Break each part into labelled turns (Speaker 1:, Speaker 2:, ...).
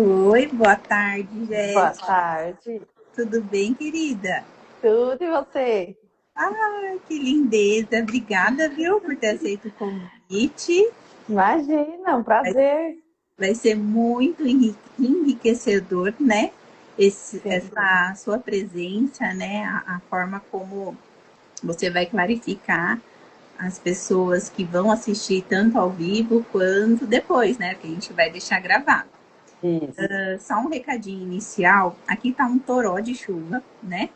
Speaker 1: Oi, boa tarde,
Speaker 2: Boa
Speaker 1: Jéssica.
Speaker 2: tarde.
Speaker 1: Tudo bem, querida?
Speaker 2: Tudo e você?
Speaker 1: Ai, que lindeza. Obrigada, viu, por ter aceito o convite.
Speaker 2: Imagina, um prazer.
Speaker 1: Vai ser muito enriquecedor, né?
Speaker 2: Sim.
Speaker 1: Essa sua presença, né? A forma como você vai clarificar as pessoas que vão assistir tanto ao vivo quanto depois, né? Que a gente vai deixar gravado.
Speaker 2: Isso.
Speaker 1: Só um recadinho inicial. Aqui tá um toró de chuva, né?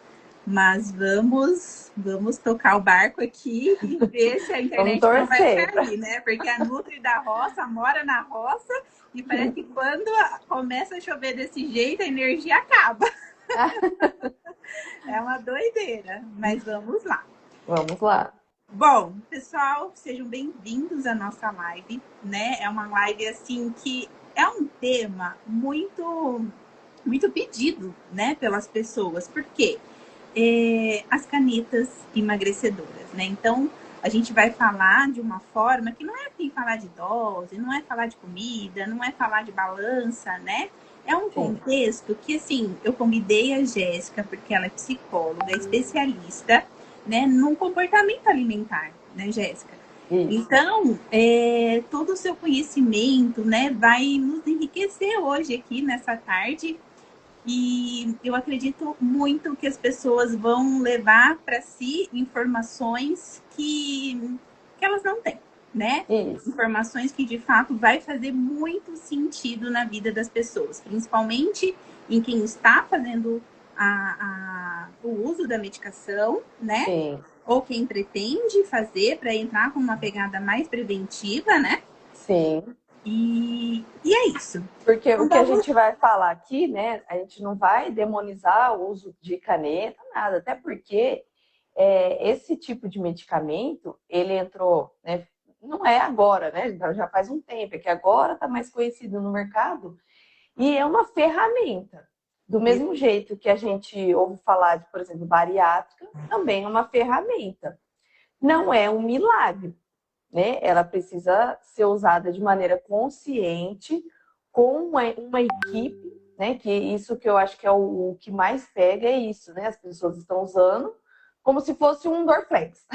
Speaker 1: Mas vamos tocar o barco aqui e ver se a
Speaker 2: Vamos
Speaker 1: internet não vai
Speaker 2: torcer.
Speaker 1: cair, né? Porque a Nutri da roça mora na roça e parece que quando começa a chover desse jeito, a energia acaba. É uma doideira, mas vamos lá.
Speaker 2: Vamos lá.
Speaker 1: Bom, pessoal, sejam bem-vindos à nossa live, né? É uma live assim que é um tema muito pedido, né, pelas pessoas. Por quê? As canetas emagrecedoras, né? Então, a gente vai falar de uma forma que não é assim falar de dose, não é falar de comida, não é falar de balança, né? É um
Speaker 2: Sim.
Speaker 1: contexto que, assim, eu convidei a Jéssica, porque ela é psicóloga, especialista, né, no comportamento alimentar, né, Jéssica?
Speaker 2: Isso.
Speaker 1: Então, todo o seu conhecimento, né, vai nos enriquecer hoje aqui nessa tarde e eu acredito muito que as pessoas vão levar para si informações que elas não têm, né?
Speaker 2: Isso.
Speaker 1: Informações que de fato vai fazer muito sentido na vida das pessoas, principalmente em quem está fazendo o uso da medicação, né?
Speaker 2: Sim.
Speaker 1: Ou quem pretende fazer para entrar com uma pegada mais preventiva, né?
Speaker 2: Sim.
Speaker 1: E é isso.
Speaker 2: Porque
Speaker 1: Então
Speaker 2: o que a
Speaker 1: vamos.
Speaker 2: gente vai falar aqui, né? A gente não vai demonizar o uso de caneta, nada. Até porque esse tipo de medicamento, ele entrou, né? Não é agora, né? Então, já faz um tempo, é que agora está mais conhecido no mercado. E é uma ferramenta. Do mesmo jeito que a gente ouve falar de, por exemplo, bariátrica, também é uma ferramenta. Não é um milagre, né? Ela precisa ser usada de maneira consciente, com uma equipe, né? Que isso que eu acho que é o que mais pega é isso, né? As pessoas estão usando como se fosse um Dorflex,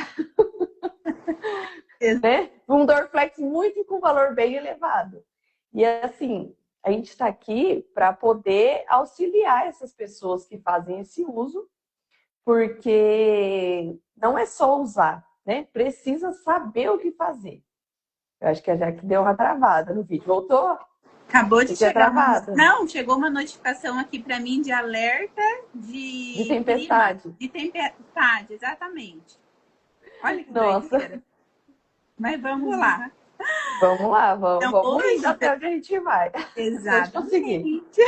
Speaker 2: né? Um Dorflex muito com valor bem elevado. E assim, a gente está aqui para poder auxiliar essas pessoas que fazem esse uso, porque não é só usar, né? Precisa saber o que fazer. Eu acho que a Jaque deu uma travada no vídeo. Voltou?
Speaker 1: Acabou de
Speaker 2: Você tinha
Speaker 1: chegar uma.
Speaker 2: travado.
Speaker 1: Não, chegou uma notificação aqui para mim de alerta
Speaker 2: De
Speaker 1: de clima,
Speaker 2: tempestade.
Speaker 1: de tempestade, exatamente. Olha que
Speaker 2: Nossa.
Speaker 1: doideira. Mas vamos lá.
Speaker 2: Vamos lá, vamos,
Speaker 1: Então,
Speaker 2: vamos indo
Speaker 1: hoje,
Speaker 2: até onde a gente vai. Se a gente conseguir.
Speaker 1: exatamente.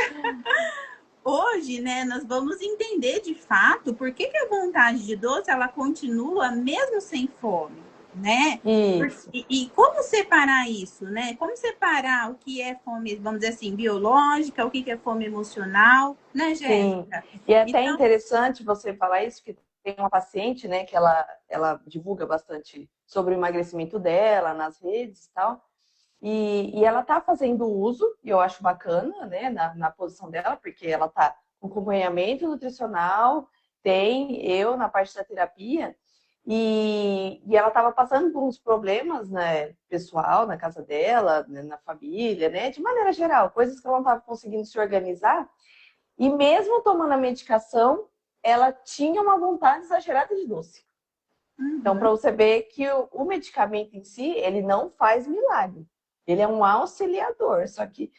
Speaker 1: Hoje, né, nós vamos entender de fato por que a vontade de doce ela continua mesmo sem fome, né?
Speaker 2: Isso.
Speaker 1: E como separar isso, né? Como separar o que é fome, vamos dizer assim, biológica, o que é fome emocional, né,
Speaker 2: Sim.
Speaker 1: Jéssica?
Speaker 2: E é até
Speaker 1: Então,
Speaker 2: interessante você falar isso, que tem uma paciente, né, que ela divulga bastante sobre o emagrecimento dela nas redes e tal. E ela tá fazendo uso, e eu acho bacana, né, na posição dela, porque ela tá com acompanhamento nutricional, tem eu na parte da terapia, e ela estava passando por uns problemas, né, pessoal na casa dela, né, na família, né, de maneira geral, coisas que ela não estava conseguindo se organizar, e mesmo tomando a medicação, ela tinha uma vontade exagerada de doce. Então, para
Speaker 1: uhum,
Speaker 2: você ver que o medicamento em si, ele não faz milagre. Ele é um auxiliador. Só que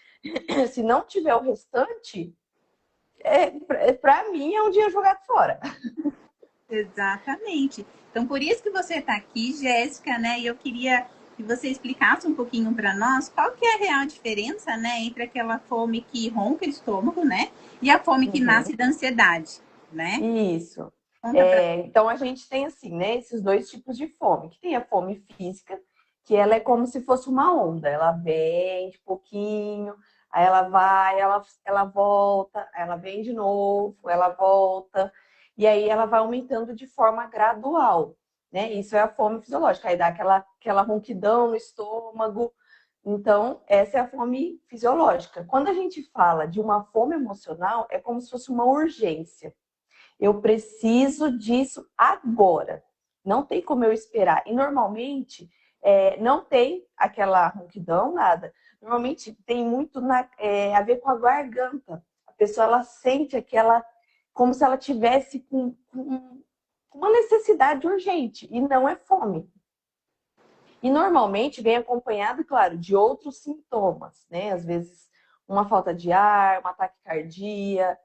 Speaker 2: se não tiver o restante, para mim é um dia jogado fora.
Speaker 1: exatamente. Então, por isso que você está aqui, Jéssica, né? E eu queria que você explicasse um pouquinho para nós qual que é a real diferença, né, entre aquela fome que ronca o estômago, né, e a fome que nasce
Speaker 2: Uhum.
Speaker 1: da ansiedade, né?
Speaker 2: Isso.
Speaker 1: Conta para.
Speaker 2: Então a gente tem assim, né, esses dois tipos de fome, que tem a fome física, que ela é como se fosse uma onda, ela vem de pouquinho, aí ela vai, ela volta, ela vem de novo, ela volta, e aí ela vai aumentando de forma gradual, né? Isso é a fome fisiológica, aí dá aquela ronquidão no estômago, Então, essa é a fome fisiológica. Quando a gente fala de uma fome emocional, é como se fosse uma urgência. Eu preciso disso agora. Não tem como eu esperar. E normalmente não tem aquela ronquidão, nada. Normalmente tem muito a ver com a garganta. A pessoa ela sente aquela, como se ela tivesse com uma necessidade urgente. E não é fome. E normalmente vem acompanhado, claro, de outros sintomas, né? Às vezes uma falta de ar, uma taquicardia,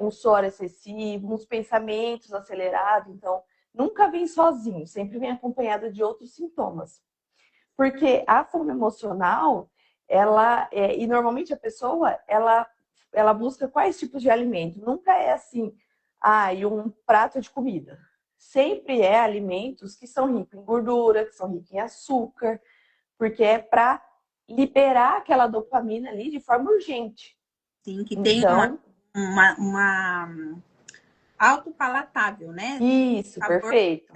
Speaker 2: um suor excessivo, uns pensamentos acelerados. Então, nunca vem sozinho, sempre vem acompanhado de outros sintomas. Porque a fome emocional, e normalmente a pessoa, ela busca quais tipos de alimento? Nunca é assim, e um prato de comida. Sempre é alimentos que são ricos em gordura, que são ricos em açúcar, porque é para liberar aquela dopamina ali de forma urgente.
Speaker 1: Sim, que tem
Speaker 2: Então,
Speaker 1: uma autopalatável, né?
Speaker 2: isso,
Speaker 1: Sabor
Speaker 2: perfeito.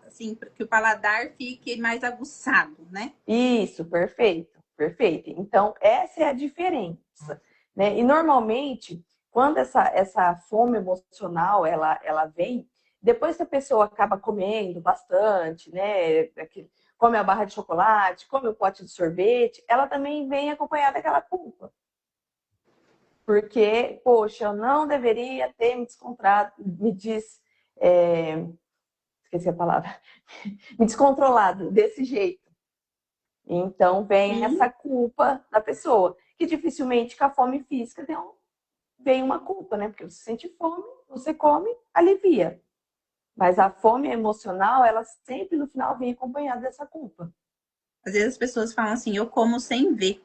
Speaker 1: assim, que o paladar fique mais aguçado, né?
Speaker 2: Isso, perfeito, perfeito. Então, essa é a diferença, né? E normalmente, quando essa fome emocional ela vem, depois que a pessoa acaba comendo bastante, né? Come a barra de chocolate, come o pote de sorvete, ela também vem acompanhada daquela culpa. Porque, poxa, eu não deveria ter me descontrado, esqueci a palavra, me descontrolado desse jeito. Então vem
Speaker 1: Sim.
Speaker 2: essa culpa da pessoa, que dificilmente com a fome física vem uma culpa, né? Porque você sente fome, você come, alivia. Mas a fome emocional, ela sempre no final vem acompanhada dessa culpa.
Speaker 1: Às vezes as pessoas falam assim, eu como sem ver,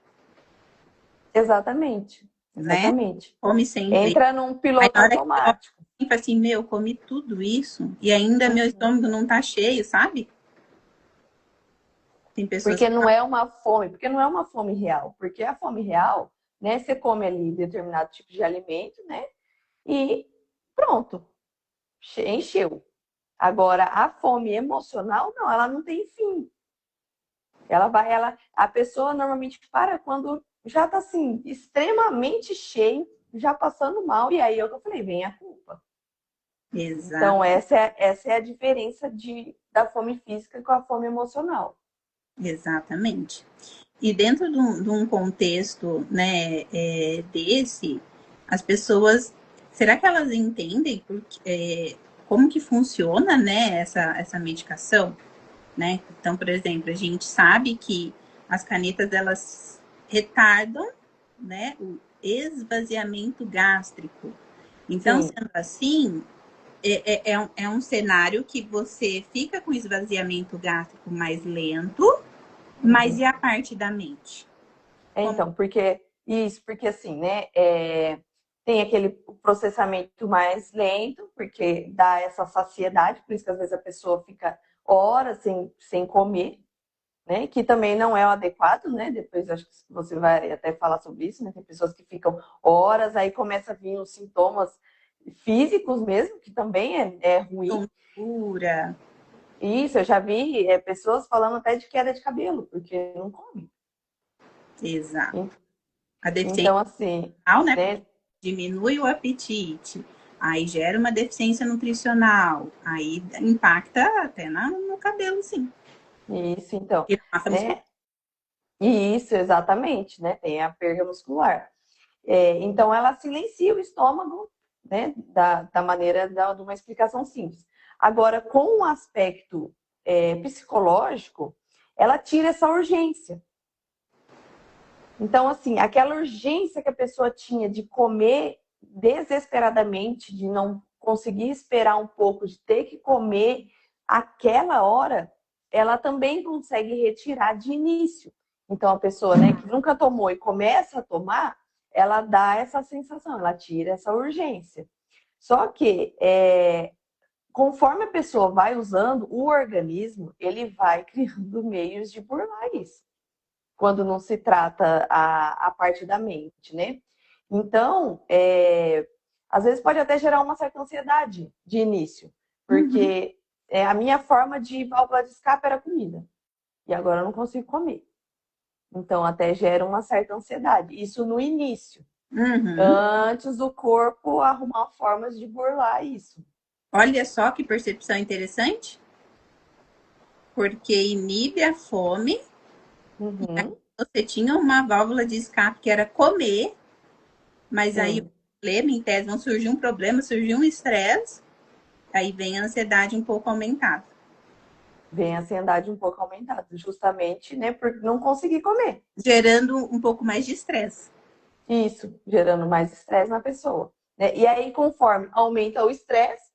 Speaker 2: Exatamente,
Speaker 1: né?
Speaker 2: exatamente.
Speaker 1: Come sem ver.
Speaker 2: Entra num
Speaker 1: Aí
Speaker 2: piloto
Speaker 1: na hora que eu olho
Speaker 2: automático.
Speaker 1: assim, meu, comi tudo isso e ainda meu
Speaker 2: Uhum.
Speaker 1: estômago não tá cheio, sabe? Tem pessoas
Speaker 2: Porque
Speaker 1: que
Speaker 2: não é uma fome, porque não é uma fome real. Porque a fome real, né? Você come ali determinado tipo de alimento, né? E pronto, encheu. Agora, a fome emocional, não, ela não tem fim. A pessoa normalmente para quando já está assim, extremamente cheio, já passando mal, e aí é o que eu falei, vem a culpa.
Speaker 1: Exato,
Speaker 2: Então, essa é a diferença da fome física com a fome emocional.
Speaker 1: exatamente. E dentro de um contexto, né, desse, as pessoas, será que elas entendem como que funciona, né, essa medicação, né? Então, por exemplo, a gente sabe que as canetas elas retardam, né, o esvaziamento gástrico. Então,
Speaker 2: Sim.
Speaker 1: sendo assim, é um cenário que você fica com esvaziamento gástrico mais lento, mas e
Speaker 2: Uhum.
Speaker 1: a parte da mente? Como
Speaker 2: Então, porque assim, né? Tem aquele processamento mais lento, porque dá essa saciedade, por isso que às vezes a pessoa fica horas sem comer, né? Que também não é o adequado, né? Depois acho que você vai até falar sobre isso, né? Tem pessoas que ficam horas, aí começa a vir os sintomas físicos mesmo, que também é ruim.
Speaker 1: tontura?
Speaker 2: Isso, eu já vi pessoas falando até de queda de cabelo, porque não come.
Speaker 1: Exato. A deficiência
Speaker 2: Então, assim,
Speaker 1: nutricional, né? Porque
Speaker 2: né?
Speaker 1: diminui o apetite, aí gera uma deficiência nutricional, aí impacta até no cabelo, sim.
Speaker 2: Isso, então,
Speaker 1: E na massa muscular.
Speaker 2: né? Isso, exatamente, né? Tem a perda muscular. Então, ela silencia o estômago, né? Da maneira de uma explicação simples. Agora, com o aspecto psicológico, ela tira essa urgência. Então, assim, aquela urgência que a pessoa tinha de comer desesperadamente, de não conseguir esperar um pouco, de ter que comer aquela hora, ela também consegue retirar de início. Então, a pessoa, né, que nunca tomou e começa a tomar, ela dá essa sensação, ela tira essa urgência. Só que, conforme a pessoa vai usando, o organismo, ele vai criando meios de burlar isso quando não se trata a parte da mente, né? Então, às vezes pode até gerar uma certa ansiedade de início,
Speaker 1: Uhum.
Speaker 2: porque a minha forma de válvula de escape era comida, e agora eu não consigo comer. Então, até gera uma certa ansiedade. Isso no início.
Speaker 1: Uhum.
Speaker 2: Antes do corpo arrumar formas de burlar isso.
Speaker 1: Olha só que percepção interessante, porque inibe a fome.
Speaker 2: Uhum,
Speaker 1: Você tinha uma válvula de escape que era comer, mas aí o
Speaker 2: sim.
Speaker 1: problema, em tese, vão surgir um problema, surgir um estresse, aí vem a ansiedade um pouco aumentada.
Speaker 2: Vem a ansiedade um pouco aumentada, justamente, né, por não conseguir comer.
Speaker 1: Gerando um pouco mais de estresse.
Speaker 2: Isso, gerando mais estresse na pessoa. Né? E aí, conforme aumenta o estresse,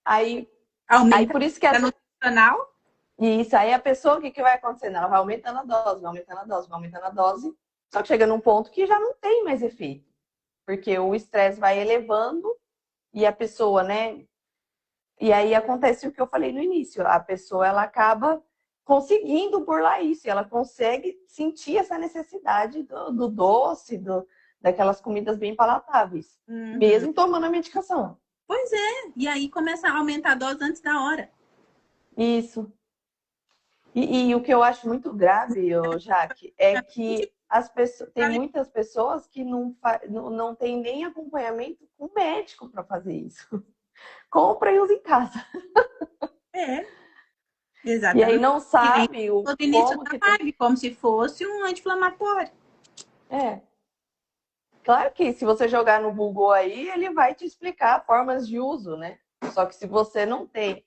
Speaker 2: aí
Speaker 1: Aumenta
Speaker 2: por isso que
Speaker 1: a nutricional.
Speaker 2: isso, aí a pessoa, o que vai acontecendo? Ela vai aumentando a dose, vai aumentando a dose, vai aumentando a dose, só que chega num ponto que já não tem mais efeito. Porque o estresse vai elevando e a pessoa, né? E aí acontece o que eu falei no início, a pessoa ela acaba conseguindo burlar isso, e ela consegue sentir essa necessidade do doce, daquelas comidas bem palatáveis,
Speaker 1: Uhum.
Speaker 2: mesmo tomando a medicação.
Speaker 1: Pois é, e aí começa a aumentar a dose antes da hora.
Speaker 2: Isso. E o que eu acho muito grave, Jaque, é que as pessoas, tem muitas pessoas que não tem nem acompanhamento com médico para fazer isso. Compra e usa em casa.
Speaker 1: É,
Speaker 2: E aí
Speaker 1: exatamente.
Speaker 2: não
Speaker 1: E nem
Speaker 2: sabe
Speaker 1: no início
Speaker 2: como
Speaker 1: da
Speaker 2: que tem.
Speaker 1: live, como se fosse um anti-inflamatório.
Speaker 2: É. Claro que se você jogar no Google aí, ele vai te explicar formas de uso, né? Só que se você não tem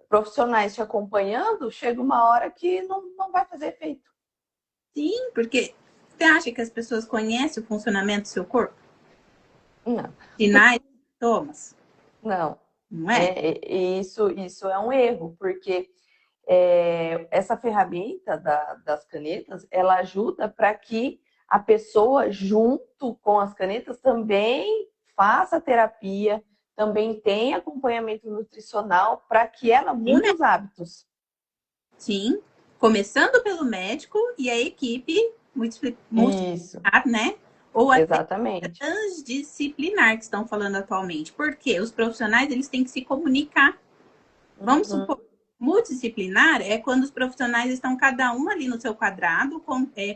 Speaker 2: profissionais te acompanhando, chega uma hora que não vai fazer efeito.
Speaker 1: Sim, porque você acha que as pessoas conhecem o funcionamento do seu corpo?
Speaker 2: Não,
Speaker 1: Sinais, sintomas,
Speaker 2: não.
Speaker 1: não é?
Speaker 2: Isso é um erro, porque essa ferramenta das canetas, ela ajuda para que a pessoa, junto com as canetas, também faça terapia, também tenha acompanhamento nutricional para que ela
Speaker 1: Sim,
Speaker 2: mude os hábitos.
Speaker 1: sim. Começando pelo médico e a equipe
Speaker 2: Isso,
Speaker 1: multidisciplinar, né? Ou até
Speaker 2: exatamente.
Speaker 1: transdisciplinar que estão falando atualmente. Porque os profissionais eles têm que se comunicar. Vamos supor,
Speaker 2: Uhum,
Speaker 1: multidisciplinar é quando os profissionais estão cada um ali no seu quadrado,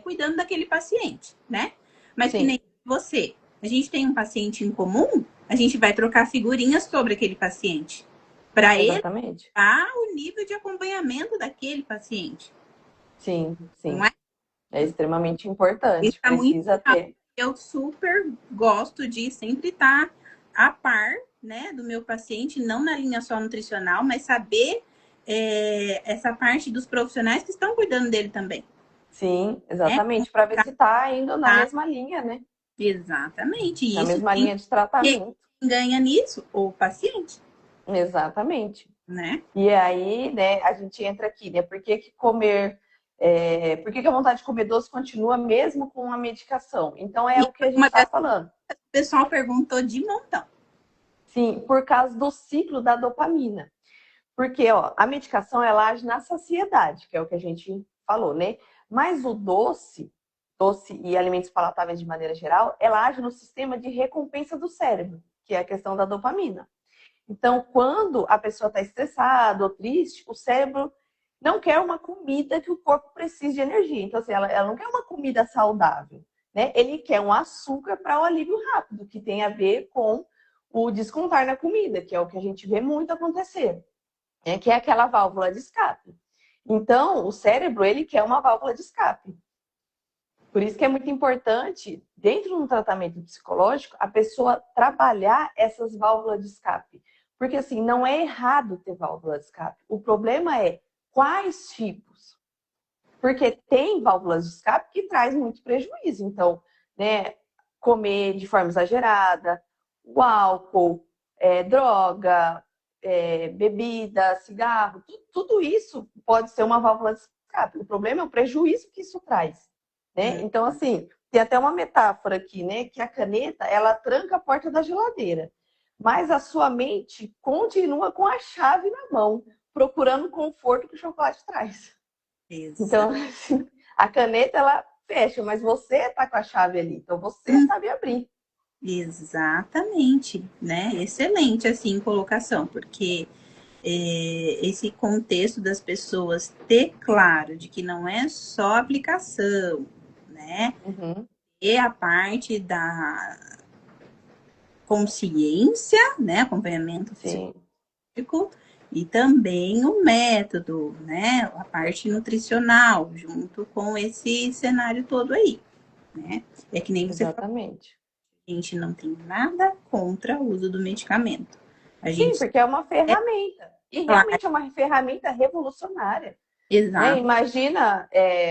Speaker 1: cuidando daquele paciente, né? Mas que
Speaker 2: sim,
Speaker 1: nem você. A gente tem um paciente em comum, a gente vai trocar figurinhas sobre aquele paciente. Para ele
Speaker 2: exatamente.
Speaker 1: o nível de acompanhamento daquele paciente.
Speaker 2: Sim,
Speaker 1: Não
Speaker 2: sim.
Speaker 1: é?
Speaker 2: É extremamente
Speaker 1: Isso
Speaker 2: importante,
Speaker 1: está muito
Speaker 2: precisa
Speaker 1: legal.
Speaker 2: ter.
Speaker 1: Eu super gosto de sempre estar a par, né, do meu paciente, não na linha só nutricional, mas saber essa parte dos profissionais que estão cuidando dele também.
Speaker 2: Sim,
Speaker 1: Né?
Speaker 2: exatamente, para ver se está indo na
Speaker 1: Tá?
Speaker 2: mesma linha, né?
Speaker 1: Exatamente. E
Speaker 2: Na
Speaker 1: isso
Speaker 2: mesma
Speaker 1: quem
Speaker 2: linha de tratamento.
Speaker 1: ganha nisso? O paciente,
Speaker 2: Exatamente.
Speaker 1: né?
Speaker 2: E aí, né, a gente entra aqui, né? Por que comer, por que a vontade de comer doce continua mesmo com a medicação? Então é
Speaker 1: E
Speaker 2: o que a gente
Speaker 1: uma
Speaker 2: está
Speaker 1: das
Speaker 2: falando.
Speaker 1: coisas que o pessoal perguntou de montão.
Speaker 2: Sim, por causa do ciclo da dopamina. Porque, ó, a medicação ela age na saciedade, que é o que a gente falou, né? Mas o doce e alimentos palatáveis de maneira geral, ela age no sistema de recompensa do cérebro, que é a questão da dopamina. Então, quando a pessoa está estressada ou triste, o cérebro não quer uma comida que o corpo precise de energia. Então, assim, ela não quer uma comida saudável, né? Ele quer um açúcar para o alívio rápido, que tem a ver com o descontar na comida, que é o que a gente vê muito acontecer, né? Que é aquela válvula de escape. Então, o cérebro, ele quer uma válvula de escape. Por isso que é muito importante, dentro de um tratamento psicológico, a pessoa trabalhar essas válvulas de escape. Porque, assim, não é errado ter válvula de escape. O problema é quais tipos. Porque tem válvulas de escape que traz muito prejuízo. Então, né, comer de forma exagerada, o álcool, droga, bebida, cigarro, tudo isso pode ser uma válvula de escape. O problema é o prejuízo que isso traz. Né?
Speaker 1: Hum.
Speaker 2: Então, assim, tem até uma metáfora aqui, né? Que a caneta, ela tranca a porta da geladeira. Mas a sua mente continua com a chave na mão, procurando o conforto que o chocolate traz. Então, assim, a caneta, ela fecha, mas você está com a chave ali. Então, você sabe abrir.
Speaker 1: Exatamente, né? Excelente assim colocação, porque esse contexto das pessoas ter claro de que não é só aplicação, né?
Speaker 2: Uhum.
Speaker 1: E a parte da consciência, né? Acompanhamento
Speaker 2: Sim,
Speaker 1: psicológico e também o método, né? A parte nutricional, junto com esse cenário todo aí, né? É que nem você falou,
Speaker 2: exatamente.
Speaker 1: a gente não tem nada contra o uso do medicamento. A
Speaker 2: Sim,
Speaker 1: gente
Speaker 2: porque é uma
Speaker 1: é
Speaker 2: ferramenta. E
Speaker 1: claro,
Speaker 2: realmente é uma ferramenta revolucionária. Né?
Speaker 1: exato.
Speaker 2: Imagina,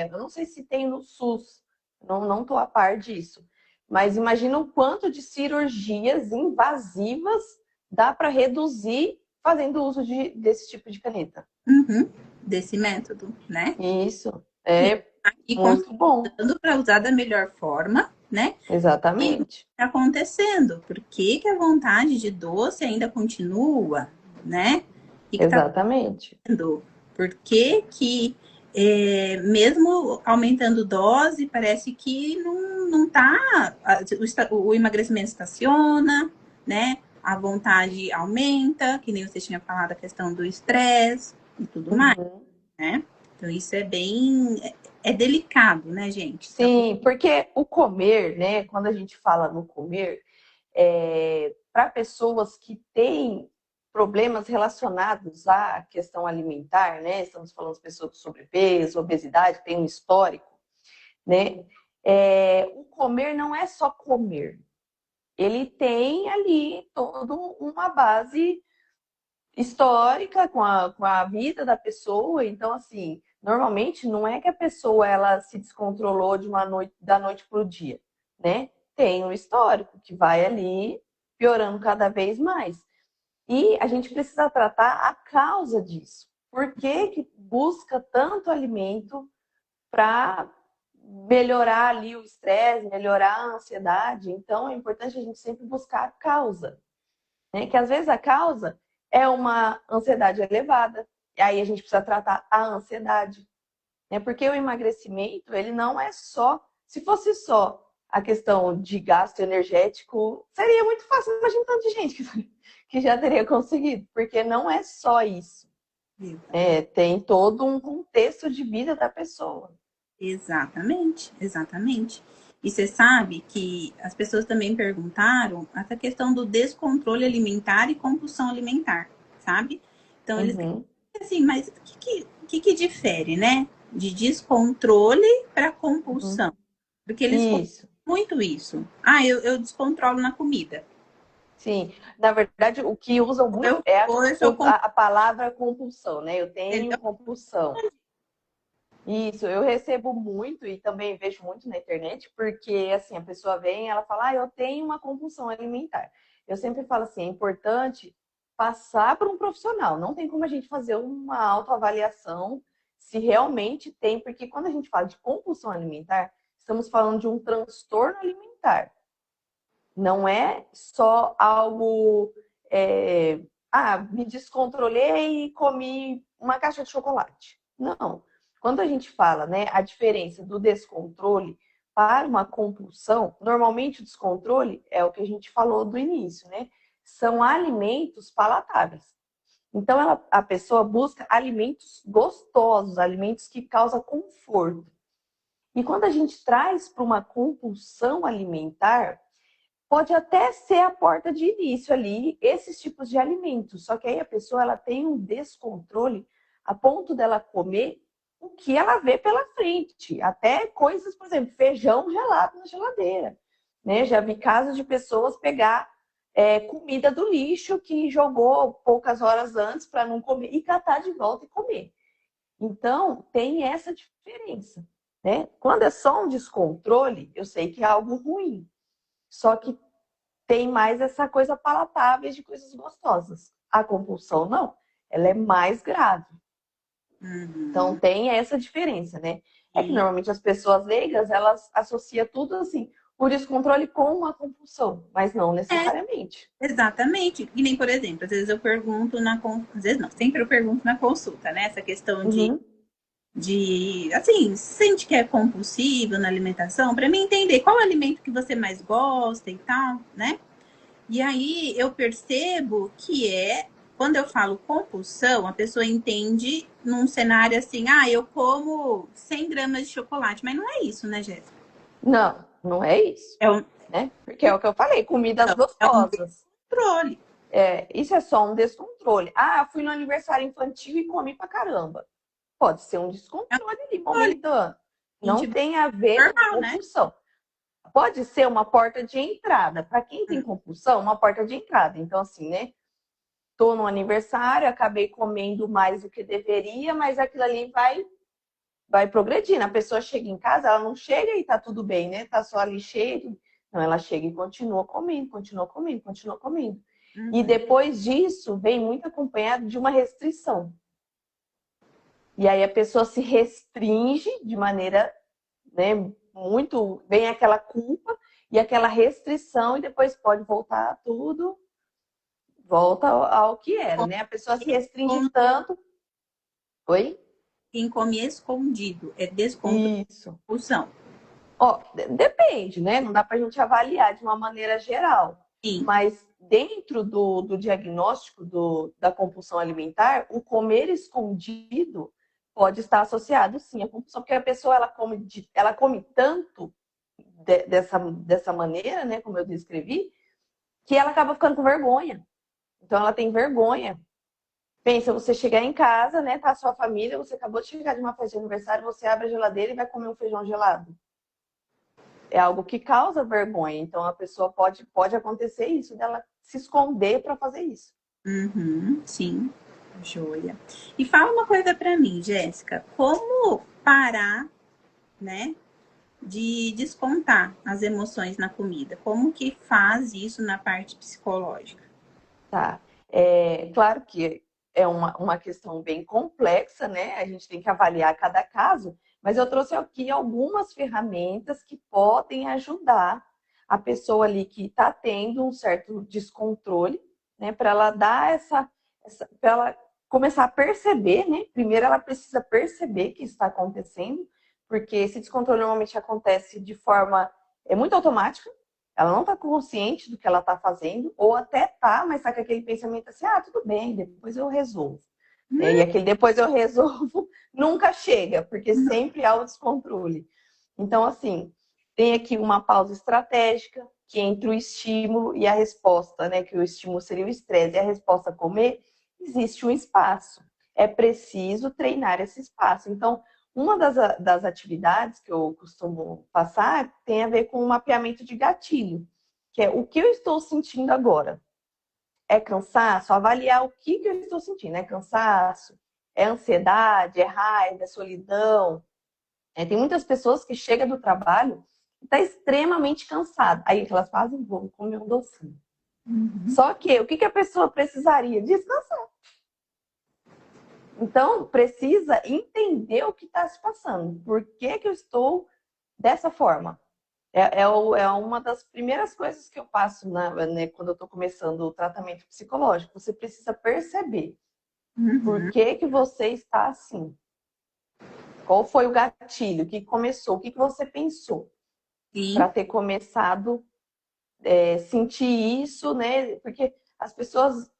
Speaker 2: eu não sei se tem no SUS, não estou a par disso, mas imagina o quanto de cirurgias invasivas dá para reduzir fazendo uso desse tipo de caneta.
Speaker 1: Uhum, desse método, né?
Speaker 2: Isso é
Speaker 1: E
Speaker 2: muito bom,
Speaker 1: consultando para usar da melhor forma, né? E o que
Speaker 2: exatamente,
Speaker 1: está acontecendo? Por que, que a vontade de doce ainda continua, né? O que está
Speaker 2: exatamente,
Speaker 1: acontecendo? Por que que, mesmo aumentando dose, parece que não tá, o emagrecimento estaciona, né? A vontade aumenta, que nem você tinha falado, a questão do estresse e tudo mais,
Speaker 2: uhum.
Speaker 1: né? Então, isso é bem, é delicado, né, gente? Tá.
Speaker 2: Sim, porque o comer, né? Quando a gente fala no comer, para pessoas que têm problemas relacionados à questão alimentar, né? Estamos falando de pessoas com sobrepeso, obesidade, tem um histórico, né? O comer não é só comer, ele tem ali toda uma base histórica com a vida da pessoa. Então, assim, normalmente não é que a pessoa ela se descontrolou de uma noite da noite para o dia, né? Tem um histórico que vai ali piorando cada vez mais. E a gente precisa tratar a causa disso. Por que que busca tanto alimento para melhorar ali o estresse, melhorar a ansiedade? Então, é importante a gente sempre buscar a causa, né? Que às vezes a causa é uma ansiedade elevada, e aí a gente precisa tratar a ansiedade, né? Porque o emagrecimento, ele não é só, se fosse só a questão de gasto energético, seria muito fácil, imagina tanto de gente que já teria conseguido, porque não é só isso. Tem todo um contexto de vida da pessoa.
Speaker 1: Exatamente, exatamente. E você sabe que as pessoas também perguntaram essa questão do descontrole alimentar e compulsão alimentar, sabe? Então eles
Speaker 2: Uhum.
Speaker 1: assim, mas o que difere, né? De descontrole para
Speaker 2: Uhum.
Speaker 1: compulsão. Porque eles falam
Speaker 2: Isso.
Speaker 1: muito isso. Ah, eu descontrolo na comida.
Speaker 2: Sim, na verdade, o que usam muito
Speaker 1: Eu,
Speaker 2: é a,
Speaker 1: ou eu sou
Speaker 2: a palavra compulsão, né? Eu tenho
Speaker 1: entendeu?
Speaker 2: compulsão. Isso, eu recebo muito e também vejo muito na internet, porque assim, a pessoa vem e ela fala, eu tenho uma compulsão alimentar. Eu sempre falo assim, é importante passar para um profissional. Não tem como a gente fazer uma autoavaliação se realmente tem, porque quando a gente fala de compulsão alimentar, estamos falando de um transtorno alimentar. Não é só algo, me descontrolei e comi uma caixa de chocolate. Não. Quando a gente fala, né, a diferença do descontrole para uma compulsão, normalmente o descontrole é o que a gente falou do início, né? São alimentos palatáveis. Então a pessoa busca alimentos gostosos, alimentos que causam conforto. E quando a gente traz para uma compulsão alimentar, pode até ser a porta de início ali, esses tipos de alimentos. Só que aí a pessoa ela tem um descontrole a ponto dela comer o que ela vê pela frente. Até coisas, por exemplo, feijão gelado na geladeira. Né? Já vi casos de pessoas pegar comida do lixo que jogou poucas horas antes para não comer e catar de volta e comer. Então, tem essa diferença. Né? Quando é só um descontrole, eu sei que é algo ruim. Só que tem mais essa coisa palatável de coisas gostosas. A compulsão não, ela é mais grave. Então
Speaker 1: Uhum.
Speaker 2: tem essa diferença, né? É que
Speaker 1: E
Speaker 2: normalmente as pessoas leigas, elas associam tudo assim, o descontrole com uma compulsão, mas não necessariamente.
Speaker 1: exatamente. E nem, por exemplo, às vezes eu pergunto às vezes não, sempre eu pergunto na consulta, né? Essa questão
Speaker 2: Uhum,
Speaker 1: assim, se sente que é compulsivo na alimentação, para mim entender qual alimento que você mais gosta e tal, né? E aí eu percebo que quando eu falo compulsão, a pessoa entende num cenário assim, eu como 100 gramas de chocolate, mas não é isso, né, Jéssica?
Speaker 2: Não, não é isso,
Speaker 1: É um,
Speaker 2: né? Porque é o que eu falei, comidas
Speaker 1: é um
Speaker 2: gostosas.
Speaker 1: controle.
Speaker 2: Isso é só um descontrole. Ah, fui no aniversário infantil e comi pra caramba. Pode ser um
Speaker 1: É um
Speaker 2: descontrole ali,
Speaker 1: controle
Speaker 2: momentâneo. Não
Speaker 1: individual
Speaker 2: tem a ver com
Speaker 1: normal, né?
Speaker 2: compulsão. Pode ser uma porta de entrada. Para quem tem
Speaker 1: Hum,
Speaker 2: compulsão, uma porta de entrada. Então, assim, né? Tô no aniversário, acabei comendo mais do que deveria, mas aquilo ali vai progredindo. A pessoa chega em casa, ela não chega e tá tudo bem, né? Tá só ali cheio. Não, ela chega e continua comendo, continua comendo, continua comendo. E
Speaker 1: uhum.
Speaker 2: depois disso, vem muito acompanhado de uma restrição. E aí a pessoa se restringe de maneira, né, muito, vem aquela culpa e aquela restrição e depois pode voltar a tudo, volta ao que era, né? A pessoa se restringe tanto. Oi?
Speaker 1: Quem come escondido é descontrole,
Speaker 2: Isso.
Speaker 1: compulsão.
Speaker 2: Ó, depende, né? Não dá para a gente avaliar de uma maneira geral.
Speaker 1: Sim.
Speaker 2: Mas dentro do diagnóstico da compulsão alimentar, o comer escondido pode estar associado sim à compulsão, porque a pessoa ela come tanto dessa maneira, né, como eu descrevi, que ela acaba ficando com vergonha. Então ela tem vergonha. Pensa, você chegar em casa, né, tá a sua família, você acabou de chegar de uma festa de aniversário, você abre a geladeira e vai comer um feijão gelado. É algo que causa vergonha. Então a pessoa pode acontecer isso, dela se esconder para fazer isso.
Speaker 1: Uhum, sim. Joia. E fala uma coisa para mim, Jéssica. Como parar, né, de descontar as emoções na comida? Como que faz isso na parte psicológica?
Speaker 2: Tá. Claro que é uma questão bem complexa, né? A gente tem que avaliar cada caso, mas eu trouxe aqui algumas ferramentas que podem ajudar a pessoa ali que está tendo um certo descontrole, né? Para ela dar para ela começar a perceber, né? Primeiro ela precisa perceber que está acontecendo, porque esse descontrole normalmente acontece de forma muito automática. Ela não está consciente do que ela está fazendo, ou até tá, mas está com aquele pensamento assim, ah, tudo bem, depois eu resolvo. E aquele depois eu resolvo nunca chega, porque sempre há o descontrole. Então, assim, tem aqui uma pausa estratégica, que entre o estímulo e a resposta, né? Que o estímulo seria o estresse e a resposta comer, existe um espaço. É preciso treinar esse espaço. Então, uma das atividades que eu costumo passar tem a ver com o mapeamento de gatilho, que é o que eu estou sentindo agora. É cansaço? Avaliar o que eu estou sentindo. É cansaço? É ansiedade? É raiva? É solidão? Tem muitas pessoas que chegam do trabalho e está extremamente cansada. Aí o que elas fazem? Vou comer um docinho.
Speaker 1: Uhum.
Speaker 2: Só que o que a pessoa precisaria? Descansar. Então, precisa entender o que está se passando. Por que eu estou dessa forma? É uma das primeiras coisas que eu passo né, quando eu estou começando o tratamento psicológico. Você precisa perceber por
Speaker 1: Uhum.
Speaker 2: que você está assim. Qual foi o gatilho? O que começou? O que você pensou para
Speaker 1: Sim.
Speaker 2: ter começado sentir isso, né? Porque as pessoas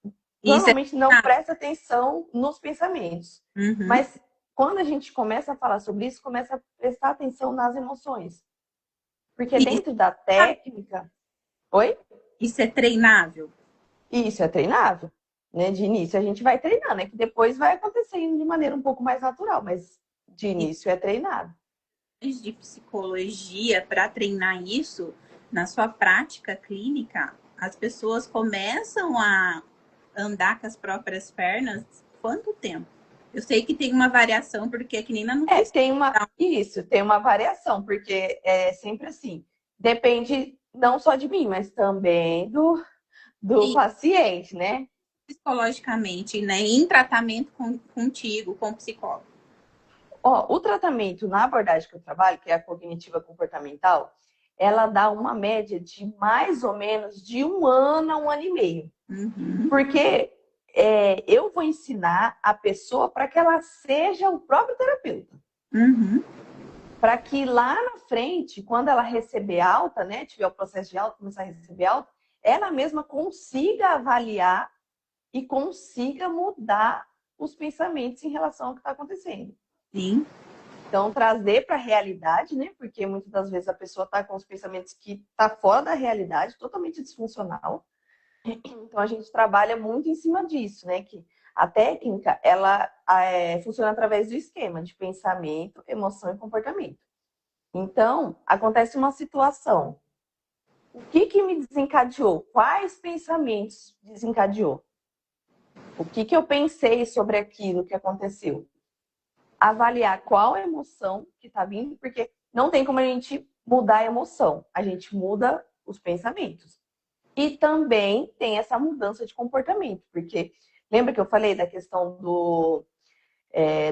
Speaker 1: Isso é.
Speaker 2: normalmente não prestam atenção nos pensamentos.
Speaker 1: Uhum.
Speaker 2: Mas quando a gente começa a falar sobre isso, começa a prestar atenção nas emoções. Porque
Speaker 1: Isso,
Speaker 2: dentro da técnica. Oi?
Speaker 1: isso é treinável.
Speaker 2: Isso é treinável. Né? De início a gente vai treinando, é que depois vai acontecendo de maneira um pouco mais natural, mas de
Speaker 1: E
Speaker 2: início é treinado.
Speaker 1: de psicologia para treinar isso na sua prática clínica, as pessoas começam a andar com as próprias pernas quanto tempo? Eu sei que tem uma variação, porque é que nem na nutrição.
Speaker 2: Tem uma variação, porque é sempre assim, depende não só de mim, mas também do
Speaker 1: E
Speaker 2: paciente, né?
Speaker 1: psicologicamente, né? Em tratamento contigo, com o psicólogo.
Speaker 2: Ó, o tratamento na abordagem que eu trabalho, que é a cognitiva comportamental, ela dá uma média de mais ou menos de 1 ano a 1 ano e meio.
Speaker 1: Uhum.
Speaker 2: Porque eu vou ensinar a pessoa para que ela seja o próprio terapeuta.
Speaker 1: Uhum.
Speaker 2: Para que lá na frente, quando ela receber alta, né, tiver o processo de alta, começar a receber alta, ela mesma consiga avaliar e consiga mudar os pensamentos em relação ao que está acontecendo.
Speaker 1: Sim.
Speaker 2: Então, trazer para a realidade, né? Porque muitas das vezes a pessoa está com os pensamentos que tá fora da realidade, totalmente disfuncional. Então, a gente trabalha muito em cima disso, né? Que a técnica, ela funciona através do esquema de pensamento, emoção e comportamento. Então, acontece uma situação. O que me desencadeou? Quais pensamentos desencadeou? O que eu pensei sobre aquilo que aconteceu? Avaliar qual emoção que está vindo, porque não tem como a gente mudar a emoção, a gente muda os pensamentos. E também tem essa mudança de comportamento, porque lembra que eu falei da questão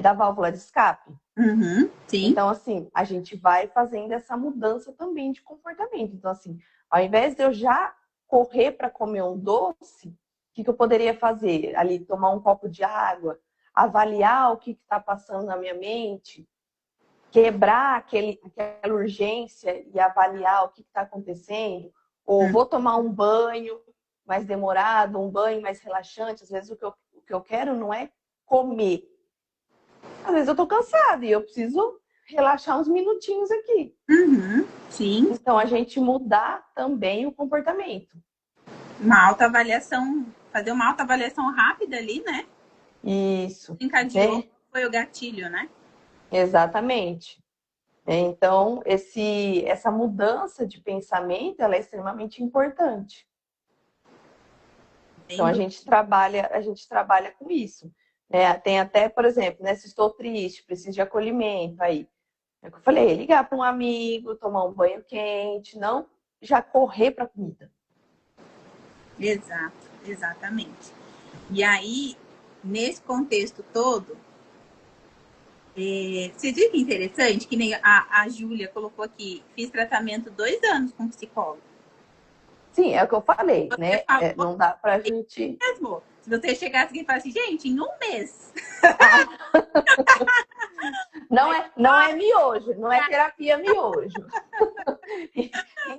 Speaker 2: da válvula de escape?
Speaker 1: Uhum, sim.
Speaker 2: Então, assim, a gente vai fazendo essa mudança também de comportamento. Então, assim, ao invés de eu já correr para comer um doce, o que eu poderia fazer? Ali, tomar um copo de água, avaliar o que está passando na minha mente, quebrar aquela urgência e avaliar o que está acontecendo. Ou vou tomar um banho mais demorado, um banho mais relaxante. Às vezes o que eu quero não é comer. Às vezes eu estou cansada e eu preciso relaxar uns minutinhos aqui.
Speaker 1: Uhum, sim.
Speaker 2: Então, a gente mudar também o comportamento.
Speaker 1: Uma autoavaliação, fazer uma autoavaliação rápida ali, né?
Speaker 2: Isso.
Speaker 1: Encadeou, foi o gatilho, né?
Speaker 2: Exatamente. Então, essa mudança de pensamento, ela é extremamente importante. Então, a gente trabalha com isso. Né? Tem até, por exemplo, né, se estou triste, preciso de acolhimento, aí. É o que eu falei, ligar para um amigo, tomar um banho quente, não já correr para a comida.
Speaker 1: Exato, exatamente. E aí, nesse contexto todo, você viu que interessante? Que nem a Júlia colocou aqui, fiz tratamento 2 anos com psicólogo.
Speaker 2: Sim, é o que eu falei,
Speaker 1: Você
Speaker 2: né?
Speaker 1: falou
Speaker 2: Não dá pra gente.
Speaker 1: mesmo. Se você chegasse aqui e falasse, gente, em 1 mês.
Speaker 2: Não é miojo, não é terapia miojo. Em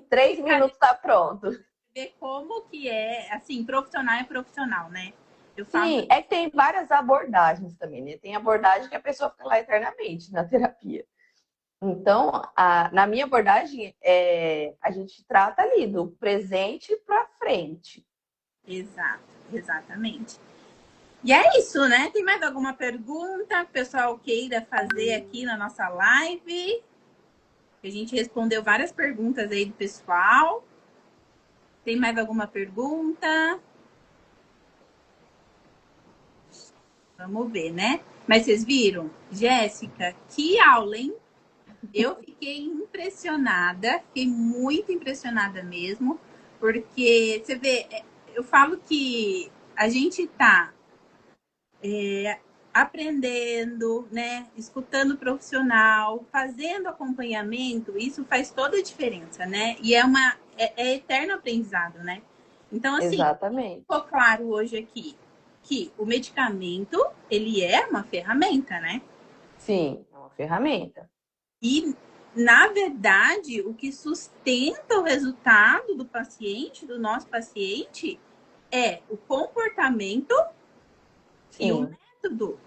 Speaker 2: 3 minutos tá pronto.
Speaker 1: Ver como que é, assim, profissional é profissional, né? Eu falo.
Speaker 2: Sim, é que tem várias abordagens também, né? Tem abordagem que a pessoa fica lá eternamente na terapia. Então, na minha abordagem, a gente trata ali do presente para frente.
Speaker 1: Exato, exatamente. E é isso, né? Tem mais alguma pergunta que o pessoal queira fazer aqui na nossa live? A gente respondeu várias perguntas aí do pessoal. Tem mais alguma pergunta? Vamos ver, né? Mas vocês viram? Jéssica, que aula, hein? Eu fiquei impressionada, fiquei muito impressionada mesmo, porque você vê, eu falo que a gente tá aprendendo, né? Escutando o profissional, fazendo acompanhamento, isso faz toda a diferença, né? E é eterno aprendizado, né? Então, assim,
Speaker 2: Exatamente.
Speaker 1: ficou claro hoje aqui que o medicamento, ele é uma ferramenta, né?
Speaker 2: Sim, é uma ferramenta.
Speaker 1: E, na verdade, o que sustenta o resultado do paciente, do nosso paciente, é o comportamento e o
Speaker 2: Sim,
Speaker 1: método.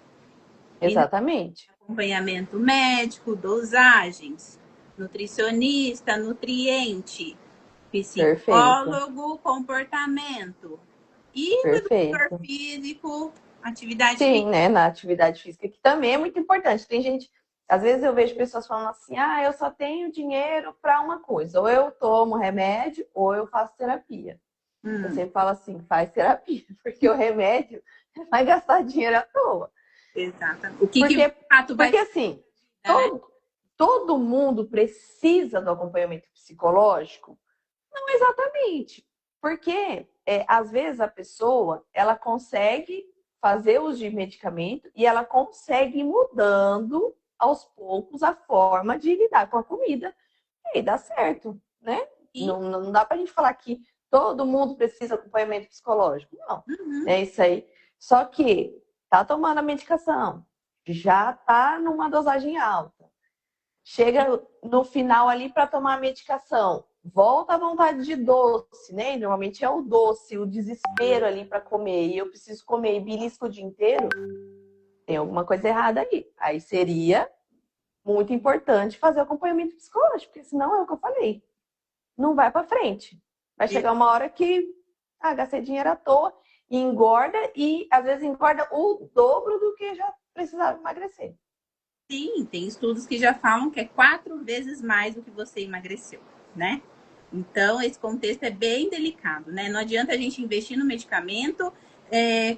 Speaker 2: exatamente.
Speaker 1: Acompanhamento médico, dosagens, nutricionista, nutriente,
Speaker 2: Perfeito,
Speaker 1: psicólogo, comportamento e o educador
Speaker 2: perfeito.
Speaker 1: físico, atividade
Speaker 2: Sim,
Speaker 1: física.
Speaker 2: né? Na atividade física, que também é muito importante. Tem gente, às vezes eu vejo pessoas falando assim: ah, eu só tenho dinheiro para uma coisa, ou eu tomo remédio, ou eu faço terapia. Eu sempre falo assim: faz terapia, porque o remédio vai gastar dinheiro à toa.
Speaker 1: Exatamente. O que
Speaker 2: Porque,
Speaker 1: o fato vai
Speaker 2: porque assim,
Speaker 1: né?
Speaker 2: todo mundo precisa do acompanhamento psicológico? Não exatamente. Porque, às vezes, a pessoa, ela consegue fazer uso de medicamento e ela consegue ir mudando aos poucos a forma de lidar com a comida. E aí dá certo, né?
Speaker 1: E,
Speaker 2: Não dá pra gente falar que todo mundo precisa de acompanhamento psicológico. Não. É isso aí. Só que tá tomando a medicação, já tá numa dosagem alta. Chega no final ali para tomar a medicação, volta à vontade de doce, né? Normalmente é o doce, o desespero ali para comer. E eu preciso comer e belisco o dia inteiro. Tem alguma coisa errada aí. Aí seria muito importante fazer o acompanhamento psicológico, porque senão é o que eu falei, não vai para frente. Vai chegar uma hora que gastei dinheiro à toa e engorda, e às vezes engorda o dobro do que já precisava emagrecer.
Speaker 1: Sim, tem estudos que já falam que é 4 vezes mais do que você emagreceu, né? Então, esse contexto é bem delicado, né? Não adianta a gente investir no medicamento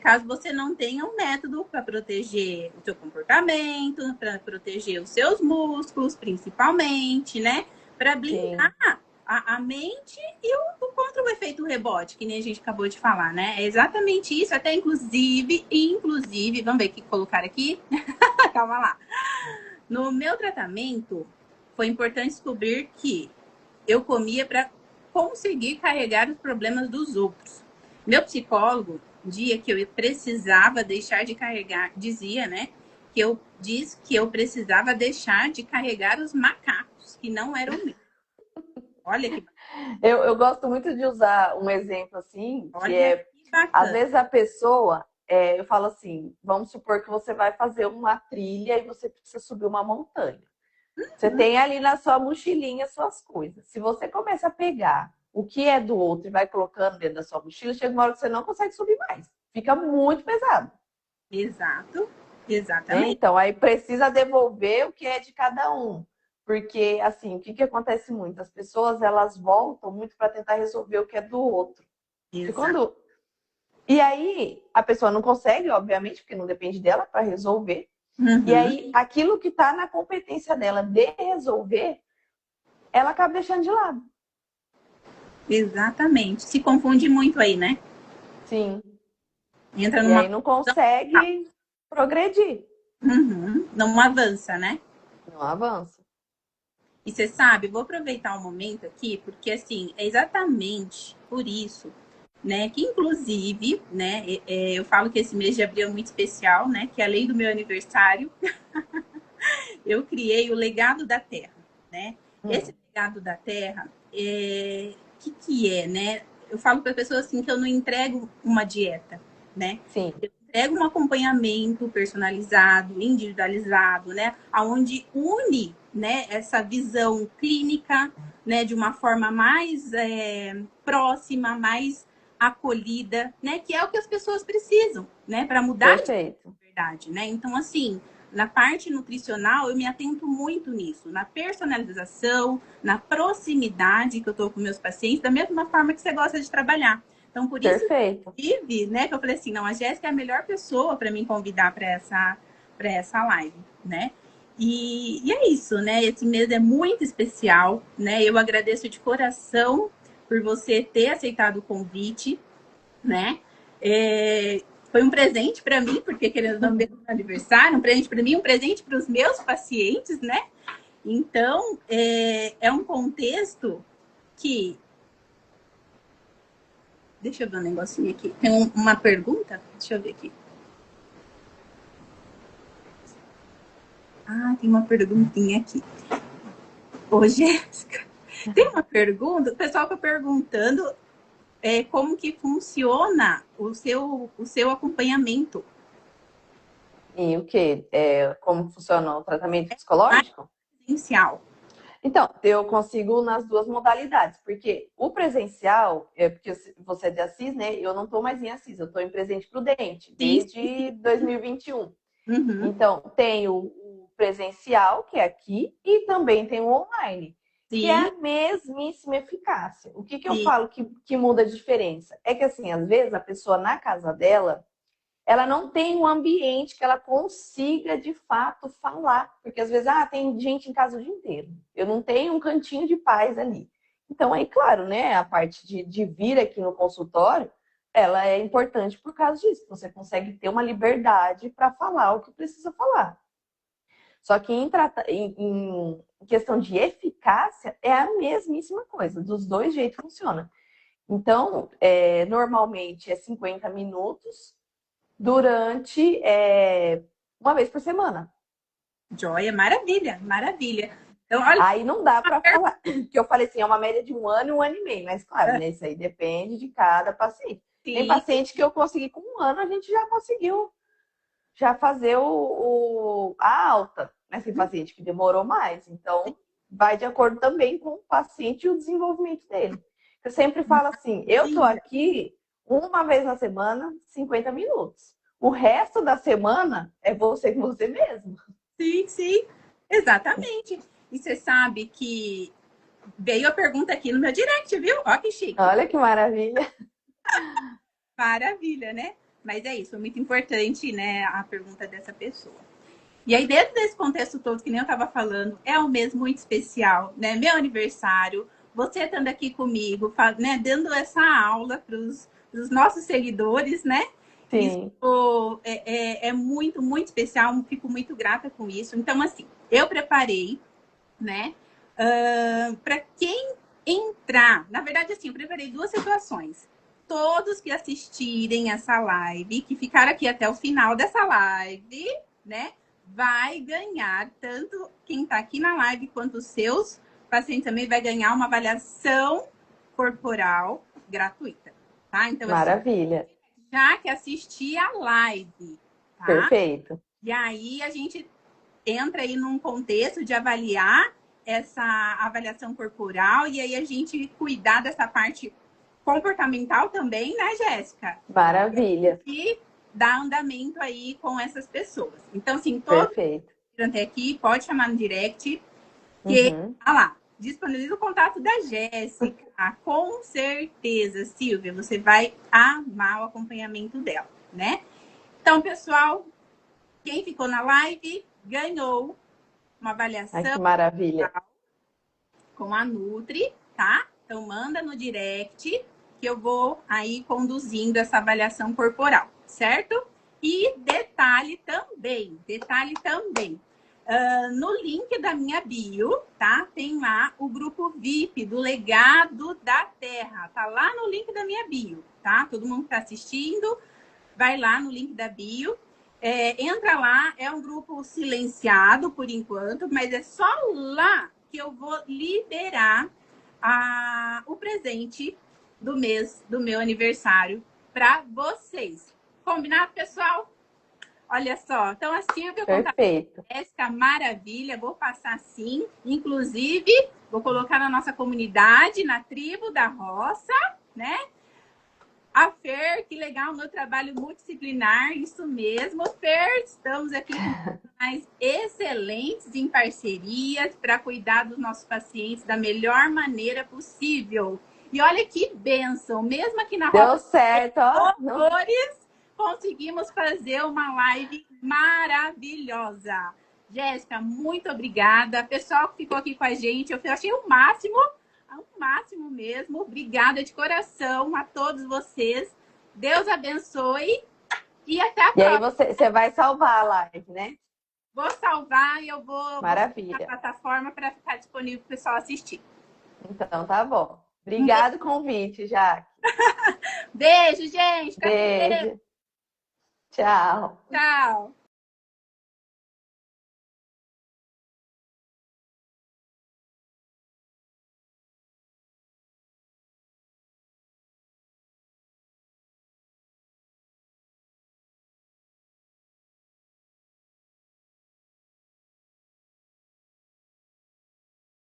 Speaker 1: caso você não tenha um método para proteger o seu comportamento, para proteger os seus músculos, principalmente, né? Para blindar a mente e contra o efeito rebote, que nem a gente acabou de falar, né? É exatamente isso, até inclusive, vamos ver o que colocar aqui. Calma lá. No meu tratamento, foi importante descobrir que eu comia para conseguir carregar os problemas dos outros. Meu psicólogo, um dia que eu precisava deixar de carregar, dizia, né, que eu precisava deixar de carregar os macacos, que não eram meus. Olha que
Speaker 2: eu gosto muito de usar um exemplo assim, que
Speaker 1: olha que
Speaker 2: às
Speaker 1: bacana.
Speaker 2: vezes a pessoa, eu falo assim, vamos supor que você vai fazer uma trilha e você precisa subir uma montanha. Você tem ali na sua mochilinha suas coisas. Se você começa a pegar o que é do outro e vai colocando dentro da sua mochila, chega uma hora que você não consegue subir mais. Fica muito pesado.
Speaker 1: Exato,
Speaker 2: Né?
Speaker 1: exatamente.
Speaker 2: Então, aí precisa devolver o que é de cada um. Porque, assim, o que acontece muito? As pessoas, elas voltam muito para tentar resolver o que é do outro.
Speaker 1: Exato.
Speaker 2: E aí, a pessoa não consegue, obviamente, porque não depende dela para resolver. E
Speaker 1: Uhum.
Speaker 2: aí, aquilo que está na competência dela de resolver, ela acaba deixando de lado.
Speaker 1: Exatamente. Se confunde muito aí, né?
Speaker 2: Sim.
Speaker 1: Entra
Speaker 2: E
Speaker 1: numa.
Speaker 2: aí não consegue progredir.
Speaker 1: Uhum. Não avança, né?
Speaker 2: Não avança.
Speaker 1: E você sabe, vou aproveitar um momento aqui, porque assim, é exatamente por isso, né, que inclusive, né, eu falo que esse mês de abril é muito especial, né, que além do meu aniversário, eu criei o Legado da Terra, né? Esse Legado da Terra, que é, né? Eu falo para as pessoas assim que eu não entrego uma dieta, né?
Speaker 2: Sim.
Speaker 1: Eu entrego um acompanhamento personalizado, individualizado, né? Aonde une, né, essa visão clínica, né, de uma forma mais próxima, mais acolhida, né? Que é o que as pessoas precisam, né? Para mudar de
Speaker 2: Perfeito.
Speaker 1: verdade, né? Então, assim, na parte nutricional, eu me atento muito nisso, na personalização, na proximidade que eu tô com meus pacientes, da mesma forma que você gosta de trabalhar. Então, por isso,
Speaker 2: Perfeito.
Speaker 1: inclusive, né, que eu falei assim, não, a Jéssica é a melhor pessoa para me convidar para essa live, né? E é isso, né? Esse mês é muito especial, né? Eu agradeço de coração por você ter aceitado o convite, né? Foi um presente para mim, porque querendo ou não, meu aniversário, um presente para mim, um presente para os meus pacientes, né? Então, é um contexto que. Deixa eu ver um negocinho aqui. Tem uma pergunta? Deixa eu ver aqui. Ah, tem uma perguntinha aqui. Ô, Jéssica, tem uma pergunta? O pessoal está perguntando como que funciona o seu acompanhamento.
Speaker 2: E o quê? Como funciona o tratamento psicológico?
Speaker 1: Presencial.
Speaker 2: Então, eu consigo nas duas modalidades, porque o presencial, porque você é de Assis, né? Eu não estou mais em Assis, eu estou em Presidente Prudente,
Speaker 1: Sim,
Speaker 2: desde 2021.
Speaker 1: uhum,
Speaker 2: Então, tem o presencial, que é aqui, e também tem o online, que é
Speaker 1: sim,
Speaker 2: a mesmíssima eficácia. O que eu
Speaker 1: sim.
Speaker 2: falo que muda a diferença? É que, assim, às vezes a pessoa na casa dela, ela não tem um ambiente que ela consiga de fato falar. Porque às vezes, tem gente em casa o dia inteiro. Eu não tenho um cantinho de paz ali. Então, aí, claro, né, a parte de vir aqui no consultório, ela é importante por causa disso. Você consegue ter uma liberdade para falar o que precisa falar. Só que em questão de eficácia, é a mesmíssima coisa. Dos dois jeitos funciona. Então, normalmente é 50 minutos durante uma vez por semana.
Speaker 1: Joia, maravilha, maravilha. Então, olha,
Speaker 2: Aí não dá para falar, que eu falei assim, é uma média de um ano e meio, mas claro, né, isso aí depende de cada paciente. Tem
Speaker 1: sim,
Speaker 2: paciente que eu consegui com um ano, a gente já conseguiu já fazer a alta. Mas tem paciente que demorou mais. Então, vai de acordo também com o paciente e o desenvolvimento dele. Eu sempre falo assim, eu tô aqui uma vez na semana, 50 minutos. O resto da semana é você com você mesmo.
Speaker 1: Sim, sim, exatamente. E você sabe que veio a pergunta aqui no meu direct, viu? Ó que chique.
Speaker 2: Olha que maravilha.
Speaker 1: Maravilha, né? Mas é isso, foi muito importante, né, a pergunta dessa pessoa. E aí, dentro desse contexto todo, que nem eu estava falando, é um mês muito especial, né? Meu aniversário, você estando aqui comigo, né, dando essa aula para os nossos seguidores, né?
Speaker 2: Sim.
Speaker 1: Isso é muito, muito especial, fico muito grata com isso. Então, assim, eu preparei, né, para quem entrar. Na verdade, assim, eu preparei duas situações. Todos que assistirem essa live, que ficaram aqui até o final dessa live, né, vai ganhar, tanto quem está aqui na live quanto os seus pacientes também vai ganhar uma avaliação corporal gratuita, tá? Então,
Speaker 2: Maravilha.
Speaker 1: assim, já que assistir a live, tá?
Speaker 2: Perfeito.
Speaker 1: E aí a gente entra aí num contexto de avaliar essa avaliação corporal e aí a gente cuidar dessa parte comportamental também, né, Jéssica?
Speaker 2: Maravilha.
Speaker 1: E dar andamento aí com essas pessoas. Então, assim, todos
Speaker 2: Perfeito.
Speaker 1: que estão aqui, pode chamar no direct, que,
Speaker 2: Uhum.
Speaker 1: lá, disponibiliza o contato da Jéssica. Com certeza, Silvia, você vai amar o acompanhamento dela, né? Então, pessoal, quem ficou na live ganhou uma
Speaker 2: Ai, que
Speaker 1: avaliação
Speaker 2: maravilha.
Speaker 1: com a Nutri, tá? Então manda no direct que eu vou aí conduzindo essa avaliação corporal, certo? E detalhe também, no link da minha bio, tá? Tem lá o grupo VIP do Legado da Terra, tá lá no link da minha bio, tá? Todo mundo que tá assistindo, vai lá no link da bio. Entra lá, é um grupo silenciado por enquanto, mas é só lá que eu vou liberar o presente do mês do meu aniversário para vocês. Combinado, pessoal? Olha só, então a Silvia
Speaker 2: Perfeito.
Speaker 1: essa maravilha, vou passar sim, inclusive vou colocar na nossa comunidade, na tribo da roça, né? A Fer, que legal, meu trabalho multidisciplinar, isso mesmo. Fer, estamos aqui com profissionais excelentes em parcerias para cuidar dos nossos pacientes da melhor maneira possível. E olha que bênção, mesmo aqui na
Speaker 2: Deu
Speaker 1: Rota
Speaker 2: certo, ó.
Speaker 1: Horrores, conseguimos fazer uma live maravilhosa. Jéssica, muito obrigada. Pessoal que ficou aqui com a gente, eu achei o máximo mesmo. Obrigada de coração a todos vocês. Deus abençoe e até a
Speaker 2: E aí
Speaker 1: próxima.
Speaker 2: você vai salvar a live, né?
Speaker 1: Vou salvar e eu vou
Speaker 2: Maravilha.
Speaker 1: a plataforma para ficar disponível para o pessoal assistir.
Speaker 2: Então tá bom. Obrigado o convite, Jaque.
Speaker 1: Beijo, gente.
Speaker 2: Beijo. Tchau.
Speaker 1: Tchau.